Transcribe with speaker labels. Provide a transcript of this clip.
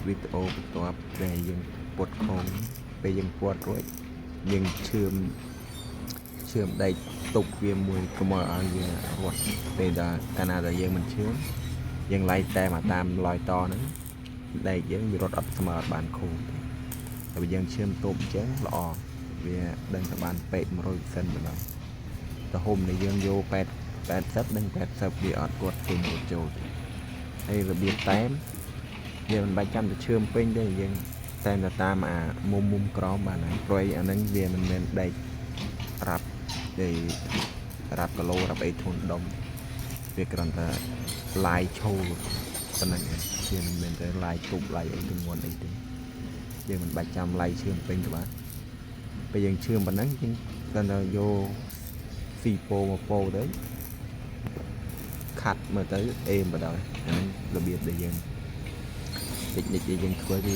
Speaker 1: វីដេអូបន្ទាប់ដែលយើងពត់ខងពេលយើងពត់រួចយើងឈឿមដៃទុកវាមួយកុំឲ្យវារត់ពេលដល់កាលណាដែលយើងមិនឈឿមយើងឡៃតែមកតាមឡយតហ្នឹងដែកយើងវារត់អត់ស្មើបានខូចតែបើយើងឈឿមទប់អញ្ចឹងល្អវាដឹងថាបានពេក 100% ម្ដងតែហុំដែលយើងយក80ដឹង80វាអត់គាត់ពេញរត់ចូលហើយរបៀបតែមយើងមិនបាច់ចាំទៅឈឿមពេញទេយើងតែទៅតាមអាមុំក្រោមបានហើយព្រោះអាហ្នឹងវាមិនមែនដែករ៉ាប់ទេរ៉ាប់គីឡូរ៉ាប់អីធុនដុំវាគ្រាន់តែឡាយឈោប៉ុណ្ណឹងឯងវាមិនមែនតែឡាយទប់ឡាយអីទម្ងន់អីទេយើងមិនបាច់ចាំឡាយឈឿមពេញទៅបានពេលយើងឈឿមប៉ុណ្ណឹងយើងគ្រាន់តែយកស៊ីពោមកពោទៅខាត់មើលទៅអេមបណ្ដោយអាហ្នឹងរបៀបដែលយើងតិចៗយើងធ្វើវា